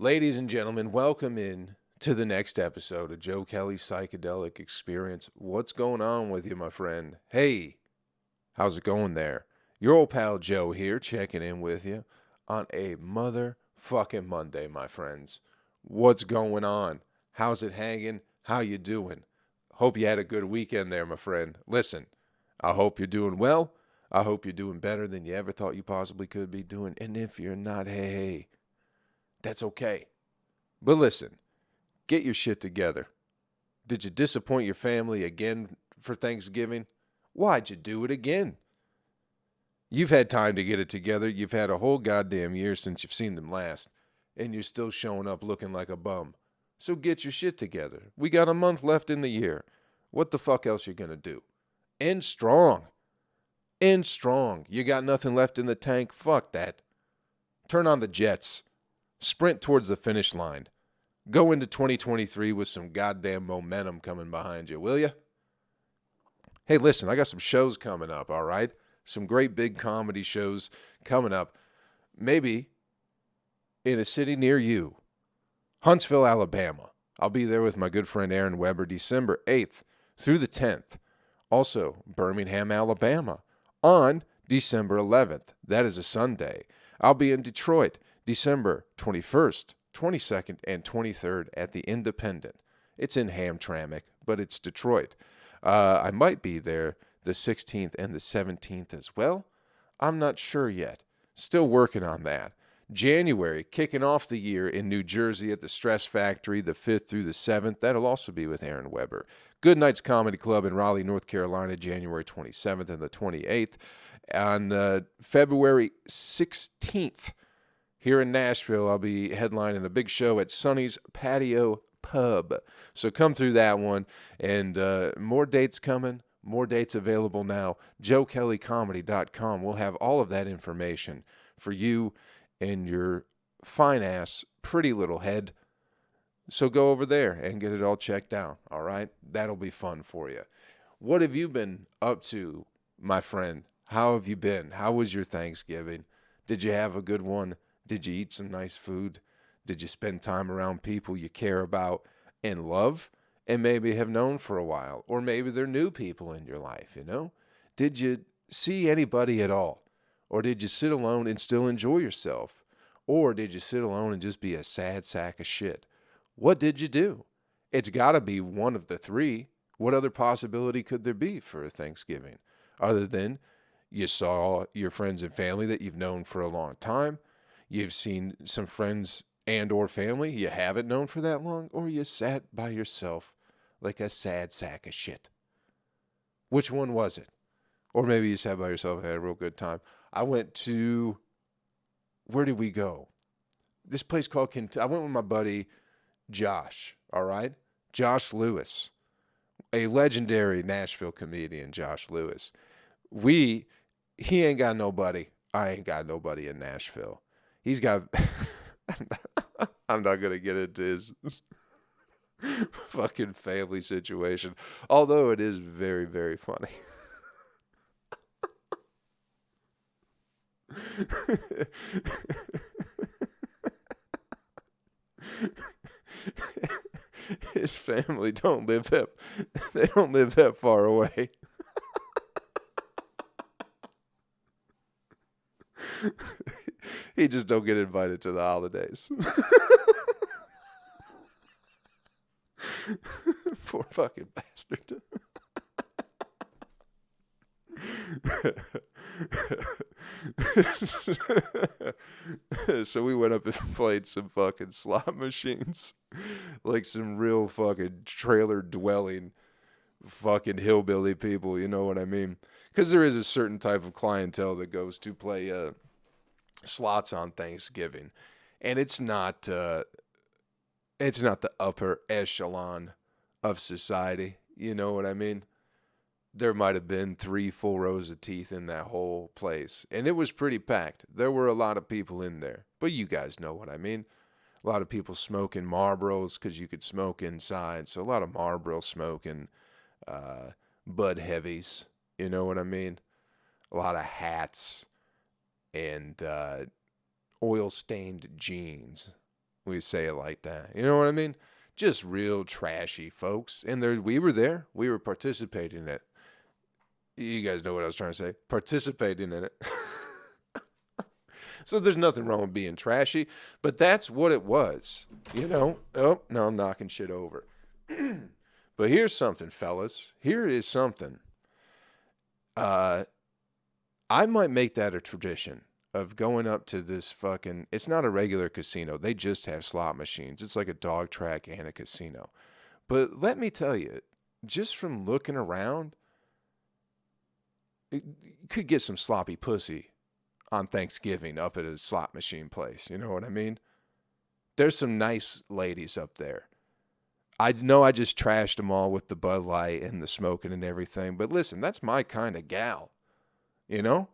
Ladies and gentlemen, welcome in to the next episode of Joe Kelley's Psychedelic Experience. What's going on with you, my friend? Hey, how's it going there? Your old pal Joe here, checking in with you on a motherfucking Monday, my friends. What's going on? How's it hanging? How you doing? Hope you had a good weekend there, my friend. Listen, I hope you're doing well. I hope you're doing better than you ever thought you possibly could be doing. And if you're not, hey, that's okay. But listen, get your shit together. Did you disappoint your family again for Thanksgiving? Why'd you do it again? You've had time to get it together. You've had a whole goddamn year since you've seen them last, and you're still showing up looking like a bum. So get your shit together. We got a month left in the year. What the fuck else you gonna do? End strong. End strong. You got nothing left in the tank? Fuck that. Turn on the jets. Sprint towards the finish line. Go into 2023 with some goddamn momentum coming behind you, will you? Hey, listen, I got some shows coming up, all right? Some great big comedy shows coming up. Maybe in a city near you. Huntsville, Alabama. I'll be there with my good friend Aaron Weber, December 8th through the 10th. Also, Birmingham, Alabama on December 11th. That is a Sunday. I'll be in Detroit, December 21st, 22nd, and 23rd at the Independent. It's in Hamtramck, but it's Detroit. I might be there the 16th and the 17th as well. I'm not sure yet. Still working on that. January, kicking off the year in New Jersey at the Stress Factory, the 5th through the 7th. That'll also be with Aaron Weber. Good Nights Comedy Club in Raleigh, North Carolina, January 27th and the 28th. On February 16th, here in Nashville, I'll be headlining a big show at Sonny's Patio Pub. So come through that one. And more dates coming, more dates available now. JoeKelleyComedy.com. We'll have all of that information for you and your fine-ass, pretty little head. So go over there and get it all checked out, all right? That'll be fun for you. What have you been up to, my friend? How have you been? How was your Thanksgiving? Did you have a good one? Did you eat some nice food? Did you spend time around people you care about and love and maybe have known for a while? Or maybe they're new people in your life, you know? Did you see anybody at all? Or did you sit alone and still enjoy yourself? Or did you sit alone and just be a sad sack of shit? What did you do? It's got to be one of the three. What other possibility could there be for a Thanksgiving? Other than you saw your friends and family that you've known for a long time, you've seen some friends and or family you haven't known for that long, or you sat by yourself like a sad sack of shit. Which one was it? Or maybe you sat by yourself and had a real good time. I went to, where did we go? This place called I went with my buddy Josh, all right? Josh Lewis, a legendary Nashville comedian, Josh Lewis. He ain't got nobody. I ain't got nobody in Nashville. He's got, I'm not going to get into his fucking family situation, although it is very, very funny. His family don't live that far away. He just don't get invited to the holidays. Poor fucking bastard. So we went up and played some fucking slot machines, like some real fucking trailer dwelling fucking hillbilly people, you know what I mean? Because there is a certain type of clientele that goes to play slots on Thanksgiving, and it's not the upper echelon of society, you know what I mean? There might have been 3 full rows of teeth in that whole place. And it was pretty packed. There were a lot of people in there. But you guys know what I mean. A lot of people smoking Marlboros because you could smoke inside. So a lot of Marlboro smoking, Bud Heavies. You know what I mean? A lot of hats and oil-stained jeans. We say it like that. You know what I mean? Just real trashy folks. And we were there. We were participating in it. You guys know what I was trying to say. Participating in it. So there's nothing wrong with being trashy, but that's what it was. You know? Oh, no, I'm knocking shit over. But here's something, fellas. Here is something. I might make that a tradition of going up to this fucking, it's not a regular casino. They just have slot machines. It's like a dog track and a casino. But let me tell you, just from looking around, you could get some sloppy pussy on Thanksgiving up at a slot machine place. You know what I mean? There's some nice ladies up there. I know I just trashed them all with the Bud Light and the smoking and everything, but listen, that's my kind of gal, you know?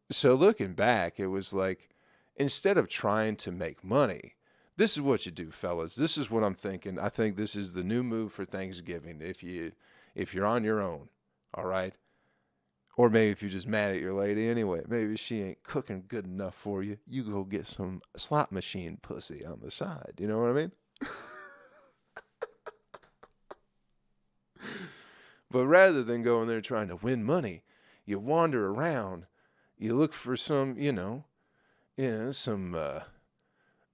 So looking back, it was like, instead of trying to make money, this is what you do, fellas. This is what I'm thinking. I think this is the new move for Thanksgiving if you're on your own, all right? Or maybe if you're just mad at your lady anyway. Maybe she ain't cooking good enough for you. You go get some slot machine pussy on the side. You know what I mean? But rather than going there trying to win money, you wander around. You look for some,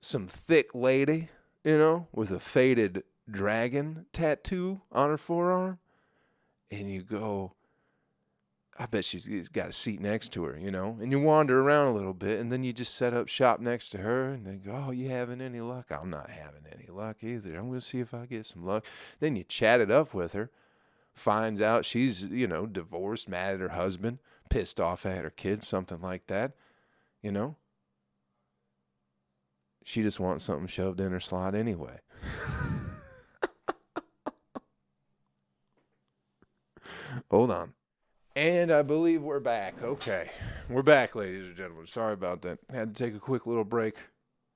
some thick lady, with a faded dragon tattoo on her forearm. And you go, I bet she's got a seat next to her, and you wander around a little bit, and then you just set up shop next to her, and they go, oh, you having any luck? I'm not having any luck either. I'm going to see if I get some luck. Then you chat it up with her, finds out she's, divorced, mad at her husband, pissed off at her kids, something like that, She just wants something shoved in her slot anyway. Hold on. And I believe we're back. Okay. We're back, ladies and gentlemen. Sorry about that. Had to take a quick little break.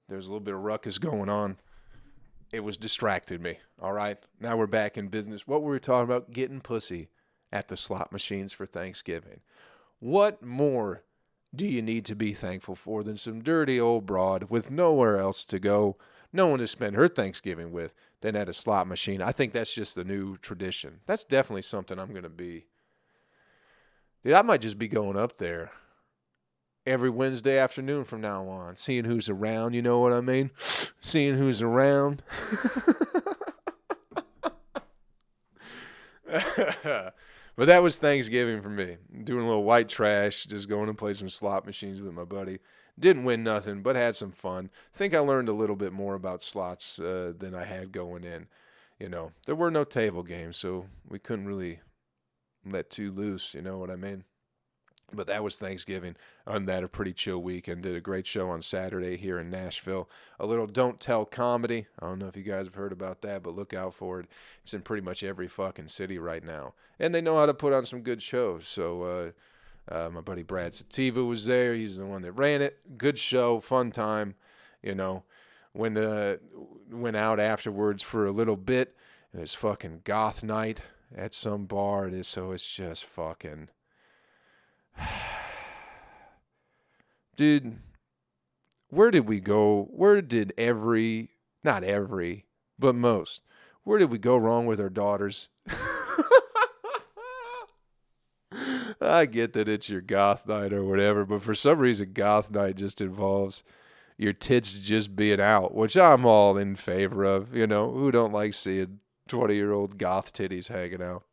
There's a little bit of ruckus going on. It was distracted me. All right. Now we're back in business. What were we talking about? Getting pussy at the slot machines for Thanksgiving. What more do you need to be thankful for than some dirty old broad with nowhere else to go, no one to spend her Thanksgiving with, than at a slot machine? I think that's just the new tradition. That's definitely something I'm going to be. Dude, I might just be going up there every Wednesday afternoon from now on, seeing who's around, you know what I mean? Seeing who's around. But that was Thanksgiving for me. Doing a little white trash, just going to play some slot machines with my buddy. Didn't win nothing, but had some fun. Think I learned a little bit more about slots than I had going in. There were no table games, so we couldn't really let too loose, you know what I mean? But that was Thanksgiving. On that, a pretty chill weekend. Did a great show on Saturday here in Nashville. A little Don't Tell comedy. I don't know if you guys have heard about that, but look out for it. It's in pretty much every fucking city right now. And they know how to put on some good shows. So my buddy Brad Sativa was there. He's the one that ran it. Good show. Fun time. Went out afterwards for a little bit. It was fucking goth night at some bar. So it's just fucking... Dude, where did we go? Where did not every, but most, where did we go wrong with our daughters? I get that it's your goth night or whatever, but for some reason goth night just involves your tits just being out, which I'm all in favor of. Who don't like seeing 20-year-old goth titties hanging out?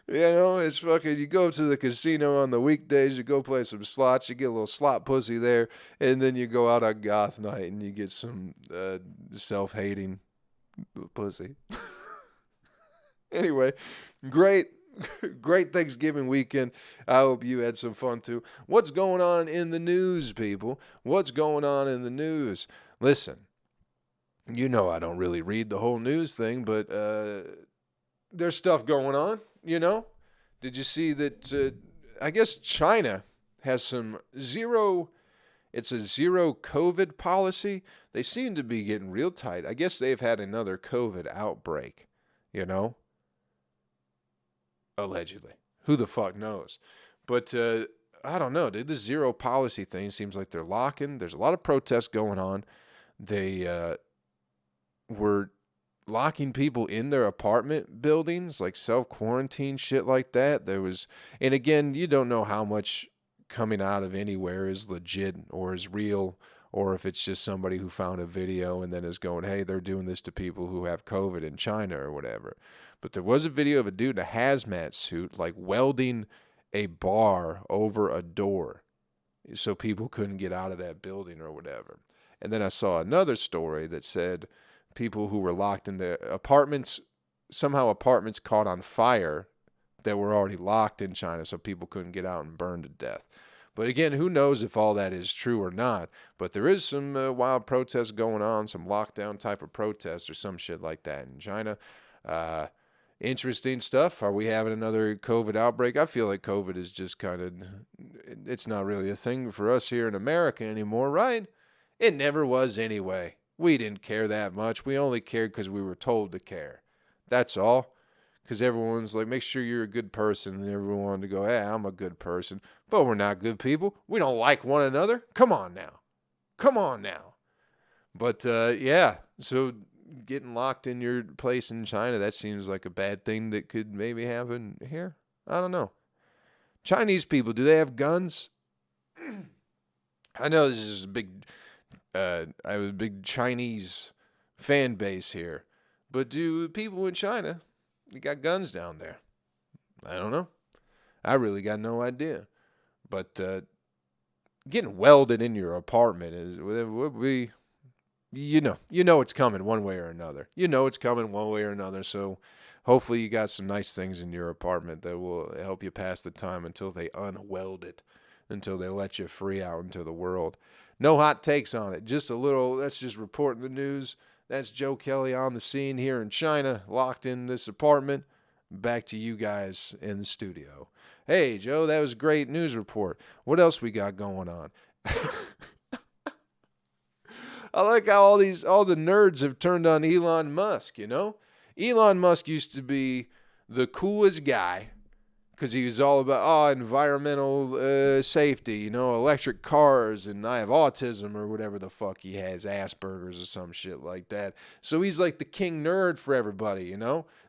It's fucking, you go to the casino on the weekdays, you go play some slots, you get a little slot pussy there, and then you go out on goth night and you get some self-hating pussy. Anyway, great Thanksgiving weekend. I hope you had some fun too. What's going on in the news, people? What's going on in the news? Listen. I don't really read the whole news thing, but there's stuff going on, Did you see that, I guess China has it's a zero COVID policy. They seem to be getting real tight. I guess they've had another COVID outbreak, Allegedly. Who the fuck knows? But I don't know, dude. This zero policy thing seems like they're locking. There's a lot of protests going on. They were locking people in their apartment buildings, like self-quarantine shit like that. And again, you don't know how much coming out of anywhere is legit or is real, or if it's just somebody who found a video and then is going, hey, they're doing this to people who have COVID in China or whatever. But there was a video of a dude in a hazmat suit, like welding a bar over a door so people couldn't get out of that building or whatever. And then I saw another story that said people who were locked in their apartments, somehow apartments caught on fire that were already locked in China so people couldn't get out and burn to death. But again, who knows if all that is true or not. But there is some wild protests going on, some lockdown type of protests or some shit like that in China. Interesting stuff. Are we having another COVID outbreak? I feel like COVID is just kind of, it's not really a thing for us here in America anymore, right? It never was anyway. We didn't care that much. We only cared because we were told to care. That's all. Because everyone's like, make sure you're a good person. And everyone wanted to go, hey, I'm a good person. But we're not good people. We don't like one another. Come on now. Come on now. But, yeah. So getting locked in your place in China, that seems like a bad thing that could maybe happen here. I don't know. Chinese people, do they have guns? I know this is a big... I have a big Chinese fan base here. But do people in China, you got guns down there? I don't know. I really got no idea. But getting welded in your apartment would be, you know it's coming one way or another. You know it's coming one way or another. So hopefully you got some nice things in your apartment that will help you pass the time until they unweld it, until they let you free out into the world. No hot takes on it. Just a little, that's just reporting the news. That's Joe Kelley on the scene here in China, locked in this apartment. Back to you guys in the studio. Hey, Joe, that was a great news report. What else we got going on? I like how all the nerds have turned on Elon Musk, you know? Elon Musk used to be the coolest guy, because he was all about, environmental safety, electric cars, and I have autism or whatever the fuck he has, Asperger's or some shit like that. So he's like the king nerd for everybody,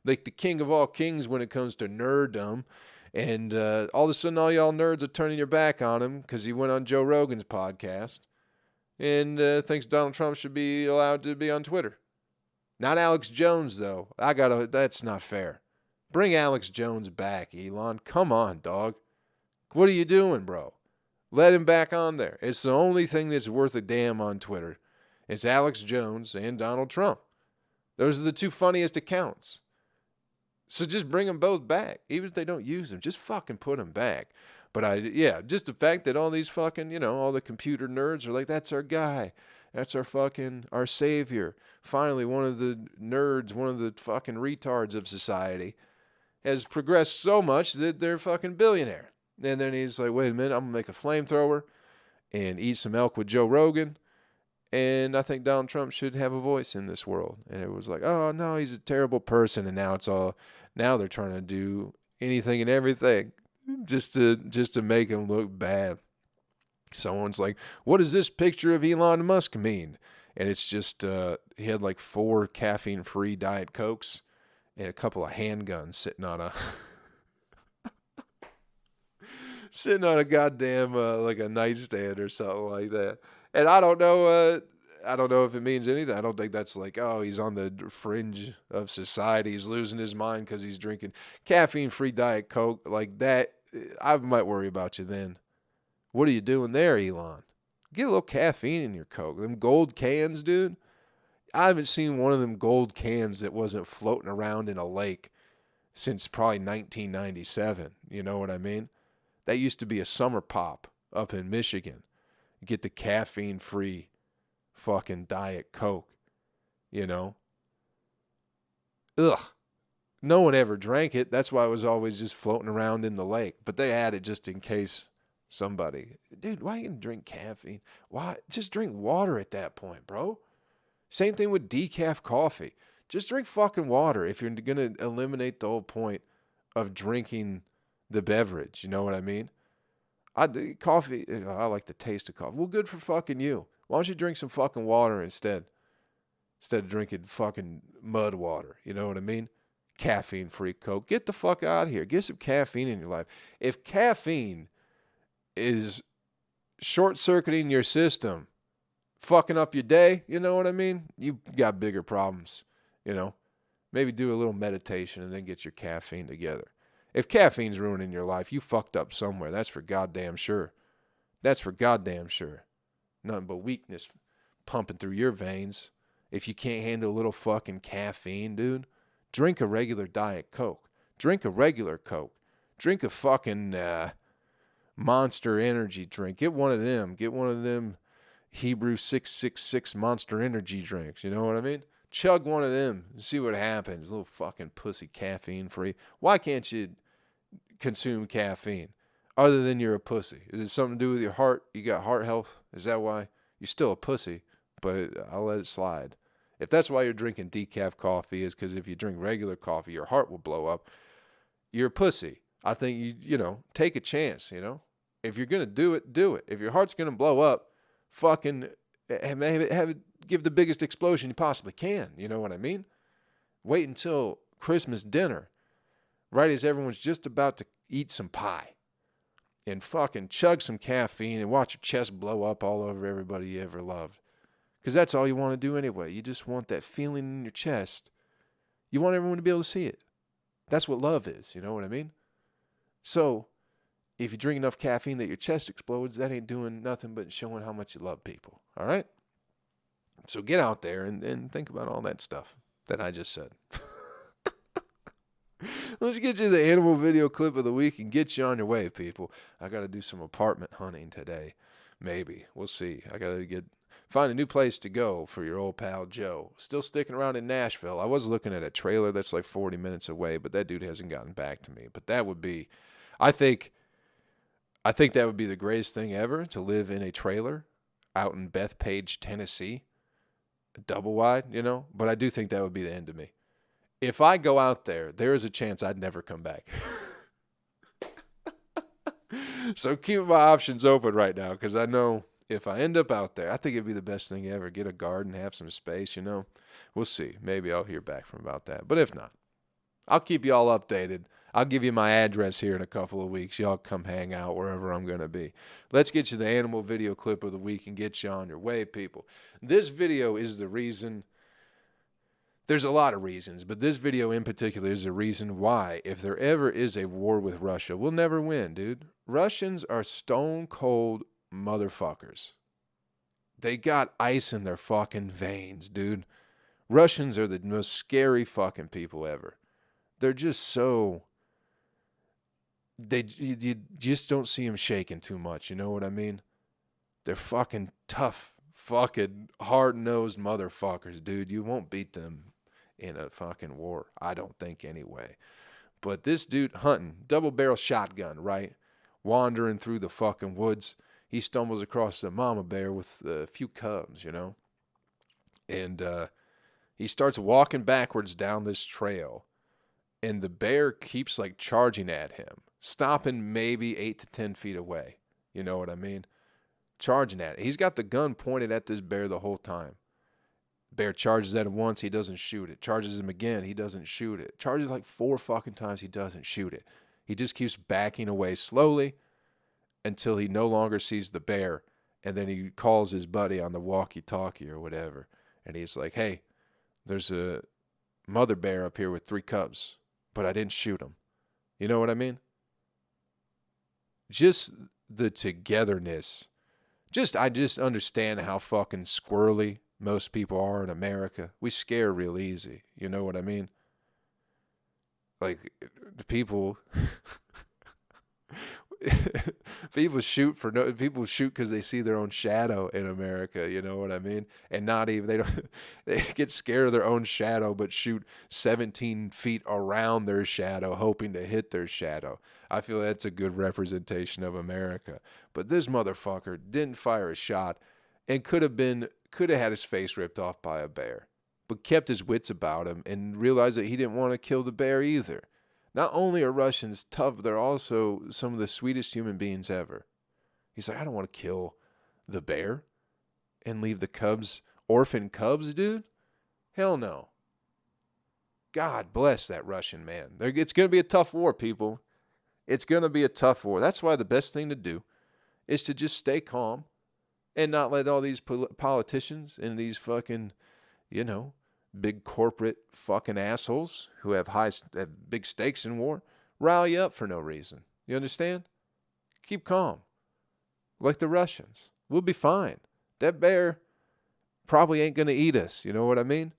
like the king of all kings when it comes to nerddom. And all of a sudden, all y'all nerds are turning your back on him because he went on Joe Rogan's podcast and thinks Donald Trump should be allowed to be on Twitter. Not Alex Jones, though. That's not fair. Bring Alex Jones back, Elon. Come on, dog. What are you doing, bro? Let him back on there. It's the only thing that's worth a damn on Twitter. It's Alex Jones and Donald Trump. Those are the two funniest accounts. So just bring them both back. Even if they don't use them, just fucking put them back. But just the fact that all these fucking, all the computer nerds are like, that's our guy. That's our savior. Finally, one of the nerds, one of the fucking retards of society has progressed so much that they're fucking billionaire. And then he's like, wait a minute, I'm going to make a flamethrower and eat some elk with Joe Rogan. And I think Donald Trump should have a voice in this world. And it was like, oh, no, he's a terrible person. And now they're trying to do anything and everything just to make him look bad. Someone's like, what does this picture of Elon Musk mean? And it's just, he had like 4 caffeine-free Diet Cokes and a couple of handguns sitting on a goddamn like a nightstand or something like that. And I don't know if it means anything. I don't think that's like, oh, he's on the fringe of society. He's losing his mind because he's drinking caffeine-free Diet Coke like that. I might worry about you then. What are you doing there, Elon? Get a little caffeine in your Coke. Them gold cans, dude. I haven't seen one of them gold cans that wasn't floating around in a lake since probably 1997. You know what I mean? That used to be a summer pop up in Michigan. You get the caffeine-free fucking Diet Coke, Ugh. No one ever drank it. That's why it was always just floating around in the lake. But they had it just in case somebody... Dude, why are you going to drink caffeine? Why? Just drink water at that point, bro. Same thing with decaf coffee. Just drink fucking water if you're going to eliminate the whole point of drinking the beverage. You know what I mean? Coffee, I like the taste of coffee. Well, good for fucking you. Why don't you drink some fucking water instead? Instead of drinking fucking mud water. You know what I mean? Caffeine-free Coke. Get the fuck out of here. Get some caffeine in your life. If caffeine is short-circuiting your system, fucking up your day, you know what I mean? You got bigger problems, you know? Maybe do a little meditation and then get your caffeine together. If caffeine's ruining your life, you fucked up somewhere. That's for goddamn sure. That's for goddamn sure. Nothing but weakness pumping through your veins. If you can't handle a little fucking caffeine, dude, drink a regular Diet Coke. Drink a regular Coke. Drink a fucking Monster Energy drink. Get one of them. Get one of them Hebrew 666 Monster Energy drinks. You know what I mean? Chug one of them and see what happens. A little fucking pussy caffeine free. Why can't you consume caffeine other than you're a pussy? Is it something to do with your heart? You got heart health? Is that why? You're still a pussy, but I'll let it slide. If that's why you're drinking decaf coffee, is because if you drink regular coffee, your heart will blow up. You're a pussy. I think you know, take a chance, you know? If you're going to do it, do it. If your heart's going to blow up, fucking have it give the biggest explosion you possibly can. You know what I mean? Wait until Christmas dinner, right as everyone's just about to eat some pie, and fucking chug some caffeine and watch your chest blow up all over everybody you ever loved. Because that's all you want to do anyway. You just want that feeling in your chest. You want everyone to be able to see it. That's what love is. You know what I mean? So if you drink enough caffeine that your chest explodes, that ain't doing nothing but showing how much you love people. All right? So get out there and think about all that stuff that I just said. Let's get you the animal video clip of the week and get you on your way, people. I got to do some apartment hunting today. Maybe. We'll see. I got to find a new place to go for your old pal Joe. Still sticking around in Nashville. I was looking at a trailer that's like 40 minutes away, but that dude hasn't gotten back to me. But that would be, I think that would be the greatest thing ever, to live in a trailer out in Bethpage, Tennessee. Double wide, you know? But I do think that would be the end of me. If I go out there, there is a chance I'd never come back. So keep my options open right now, because I know if I end up out there, I think it'd be the best thing ever. Get a garden, have some space, you know? We'll see. Maybe I'll hear back from about that. But if not, I'll keep you all updated. I'll give you my address here in a couple of weeks. Y'all come hang out wherever I'm going to be. Let's get you the animal video clip of the week and get you on your way, people. This video is the reason. There's a lot of reasons, but this video in particular is the reason why, if there ever is a war with Russia, we'll never win, dude. Russians are stone cold motherfuckers. They got ice in their fucking veins, dude. Russians are the most scary fucking people ever. They're just so... You just don't see them shaking too much, you know what I mean? They're fucking tough, fucking hard-nosed motherfuckers, dude. You won't beat them in a fucking war, I don't think anyway. But this dude hunting, double-barrel shotgun, right? Wandering through the fucking woods. He stumbles across a mama bear with a few cubs, you know? And he starts walking backwards down this trail. And the bear keeps like charging at him, stopping maybe 8 to 10 feet away. You know what I mean? Charging at it. He's got the gun pointed at this bear the whole time. Bear charges at him once, he doesn't shoot it. Charges him again, he doesn't shoot it. Charges like 4 fucking times, he doesn't shoot it. He just keeps backing away slowly until he no longer sees the bear. And then he calls his buddy on the walkie-talkie or whatever. And he's like, hey, there's a mother bear up here with 3 cubs, but I didn't shoot him. You know what I mean? Just the togetherness. I just understand how fucking squirrely most people are in America. We scare real easy. You know what I mean? Like, people... people shoot because they see their own shadow in America, you know what I mean? And they get scared of their own shadow, but shoot 17 feet around their shadow, hoping to hit their shadow. I feel that's a good representation of America. But this motherfucker didn't fire a shot and could have had his face ripped off by a bear, but kept his wits about him and realized that he didn't want to kill the bear either. Not only are Russians tough, they're also some of the sweetest human beings ever. He's like, I don't want to kill the bear and leave the cubs, orphan cubs, dude. Hell no. God bless that Russian man. It's going to be a tough war, people. It's going to be a tough war. That's why the best thing to do is to just stay calm and not let all these politicians and these fucking, big corporate fucking assholes who have big stakes in war rally up for no reason. You understand? Keep calm. Like the Russians. We'll be fine. That bear probably ain't going to eat us. You know what I mean?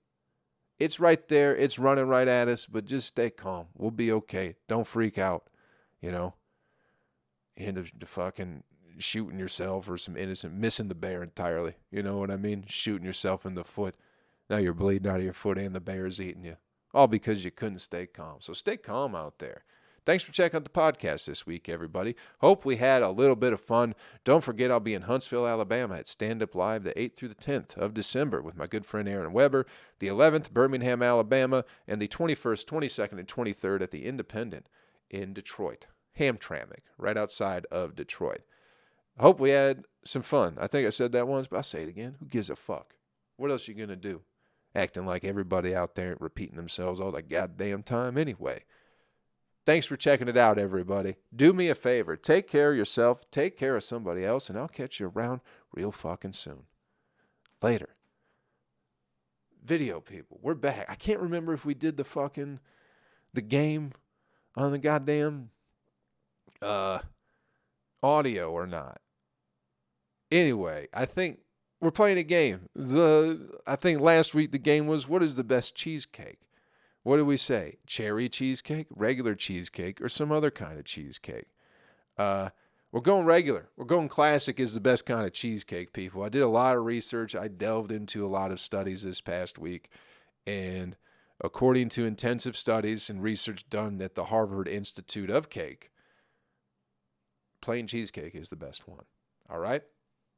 It's right there. It's running right at us, but just stay calm. We'll be okay. Don't freak out. You end up fucking shooting yourself or some innocent, missing the bear entirely. You know what I mean? Shooting yourself in the foot. Now you're bleeding out of your foot and the bear's eating you. All because you couldn't stay calm. So stay calm out there. Thanks for checking out the podcast this week, everybody. Hope we had a little bit of fun. Don't forget, I'll be in Huntsville, Alabama at Stand Up Live the 8th through the 10th of December with my good friend Aaron Weber. The 11th, Birmingham, Alabama. And the 21st, 22nd, and 23rd at the Independent in Detroit. Hamtramck, right outside of Detroit. I hope we had some fun. I think I said that once, but I'll say it again. Who gives a fuck? What else are you going to do? Acting like everybody out there repeating themselves all the goddamn time anyway. Thanks for checking it out, everybody. Do me a favor. Take care of yourself. Take care of somebody else, and I'll catch you around real fucking soon. Later. Video people, we're back. I can't remember if we did the game on the goddamn audio or not. Anyway, I think we're playing a game. I think last week the game was, what is the best cheesecake? What did we say? Cherry cheesecake, regular cheesecake, or some other kind of cheesecake? We're going regular. We're going classic is the best kind of cheesecake, people. I did a lot of research. I delved into a lot of studies this past week. And according to intensive studies and research done at the Harvard Institute of Cake, plain cheesecake is the best one. All right?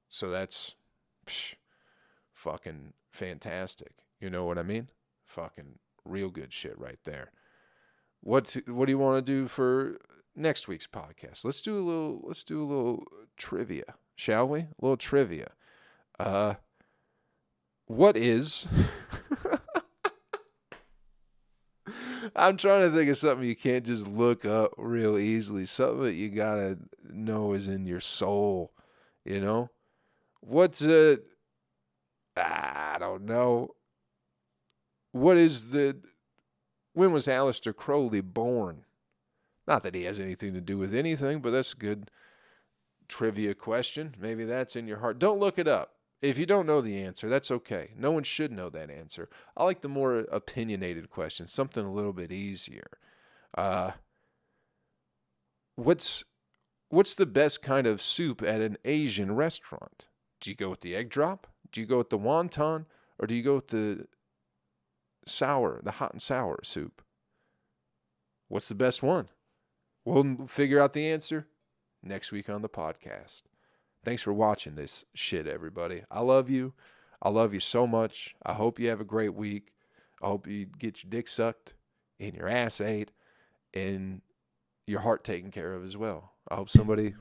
So that's fucking fantastic. You know what I mean? Fucking real good shit right there. What do you want to do for next week's podcast? Let's do a little trivia, shall we? A little trivia. What is I'm trying to think of something you can't just look up real easily. Something that you gotta know is in your soul. What's I don't know. When was Aleister Crowley born? Not that he has anything to do with anything, but that's a good trivia question. Maybe that's in your heart. Don't look it up. If you don't know the answer, that's okay. No one should know that answer. I like the more opinionated questions, something a little bit easier. What's the best kind of soup at an Asian restaurant? Do you go with the egg drop? Do you go with the wonton? Or do you go with the hot and sour soup? What's the best one? We'll figure out the answer next week on the podcast. Thanks for watching this shit, everybody. I love you. I love you so much. I hope you have a great week. I hope you get your dick sucked and your ass ate and your heart taken care of as well. I hope somebody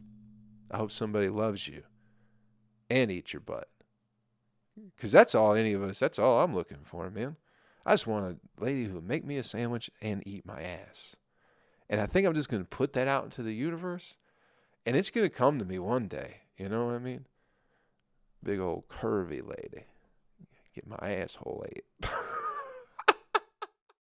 loves you and eats your butt. Because that's all I'm looking for, man. I just want a lady who will make me a sandwich and eat my ass. And I think I'm just going to put that out into the universe. And it's going to come to me one day. You know what I mean? Big old curvy lady. Get my asshole ate.